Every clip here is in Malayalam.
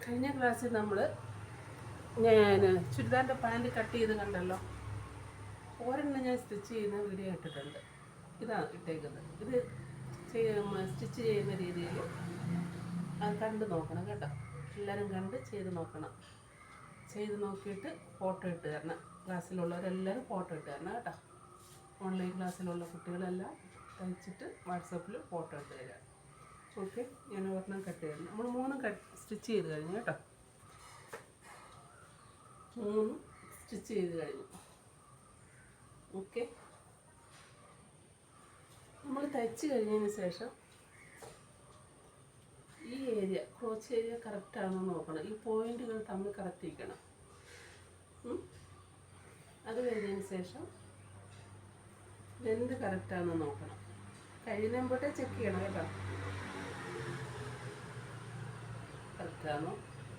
കഴിഞ്ഞ ക്ലാസ്സിൽ ഞാൻ ചുരിദാറിൻ്റെ പാൻറ് കട്ട് ചെയ്ത് കണ്ടല്ലോ. ഒരെണ്ണം ഞാൻ സ്റ്റിച്ച് ചെയ്യുന്ന വീഡിയോ ഇട്ടിട്ടുണ്ട്. ഇതാണ് ഇട്ടേക്കുന്നത്. ഇത് സ്റ്റിച്ച് ചെയ്യുന്ന രീതിയിൽ അത് കണ്ട് നോക്കണം കേട്ടോ. എല്ലാവരും കണ്ട് ചെയ്ത് നോക്കണം. ചെയ്ത് നോക്കിയിട്ട് ഫോട്ടോ ഇട്ട് തരണം. ക്ലാസ്സിലുള്ളവരെല്ലാവരും ഫോട്ടോ ഇട്ട് തരണം കേട്ടോ. ഓൺലൈൻ ക്ലാസ്സിലുള്ള കുട്ടികളെല്ലാം തയ്ച്ചിട്ട് വാട്സാപ്പിൽ ഫോട്ടോ ഇട്ട് തരാം. ഓക്കെ, ഞാൻ ഒരെണ്ണം കട്ട് ചെയ്യണം. നമ്മൾ 3 സ്റ്റിച്ച് ചെയ്ത് കഴിഞ്ഞു കേട്ടോ. 3 സ്റ്റിച്ച് ചെയ്ത് കഴിഞ്ഞു. ഓക്കെ, നമ്മൾ തയ്ച്ച് കഴിഞ്ഞതിന് ശേഷം ഈ ഏരിയ ക്രോച്ച് ഏരിയ കറക്റ്റാണോ നോക്കണം. ഈ പോയിന്റുകൾ തമ്മിൽ കറക്റ്റ് ഇരിക്കണം. അത് കഴിഞ്ഞതിന് ശേഷം ലെന്ത് കറക്റ്റാണോ നോക്കണം. കഴിയുമ്പോഴേ ചെക്ക് ചെയ്യണം കേട്ടോ, കറക്റ്റാണോ.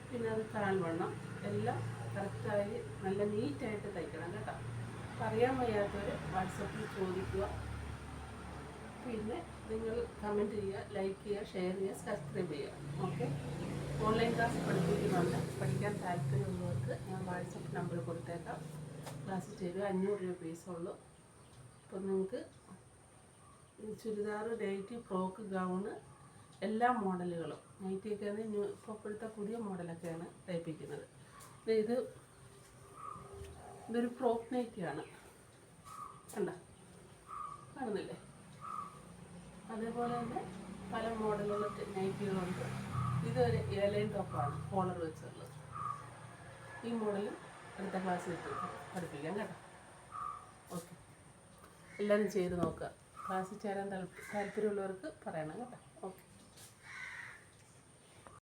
പിന്നെ അത് കാൽവണ്ണം എല്ലാം കറക്റ്റായി നല്ല നീറ്റായിട്ട് തയ്ക്കണം കേട്ടോ. പറയാൻ വയ്യാത്തവർ വാട്സപ്പിൽ ചോദിക്കുക. പിന്നെ നിങ്ങൾ കമൻറ്റ് ചെയ്യുക, ലൈക്ക് ചെയ്യുക, ഷെയർ ചെയ്യുക, സബ്സ്ക്രൈബ് ചെയ്യുക. ഓക്കെ, ഓൺലൈൻ ക്ലാസ് പഠിപ്പിക്കുന്നുണ്ട്. പഠിക്കാൻ താല്പര്യമുള്ളവർക്ക് ഞാൻ വാട്സപ്പ് നമ്പർ കൊടുത്തേക്കാം. ക്ലാസ് ചെയ്ത് 500 രൂപ ഫീസുള്ളൂ. അപ്പോൾ നിങ്ങൾക്ക് ചുരിദാർ, നൈറ്റി, ഫ്രോക്ക്, ഗൗണ് എല്ലാ മോഡലുകളും, നൈറ്റിയൊക്കെയാണ് ഇപ്പോഴത്തെ പുതിയ മോഡലൊക്കെയാണ് തയ്പ്പിക്കുന്നത്. ഇതൊരു ഫ്രോക്ക് നൈറ്റിയാണ്, കണ്ട കാണുന്നില്ലേ. അതേപോലെ തന്നെ പല മോഡലുള്ള നൈറ്റികളുണ്ട്. ഇതൊരു എയർലൈൻ ടോപ്പാണ്, കോളർ വെച്ചുള്ളത്. ഈ മോഡലും അടുത്ത ക്ലാസ്സിൽ പഠിപ്പിക്കാം കേട്ടോ. ഓക്കെ, എല്ലാവരും ചെയ്ത് നോക്കുക. ക്ലാസ്സിൽ ചേരാൻ താല്പര്യമുള്ളവർക്ക് പറയണം കേട്ടോ.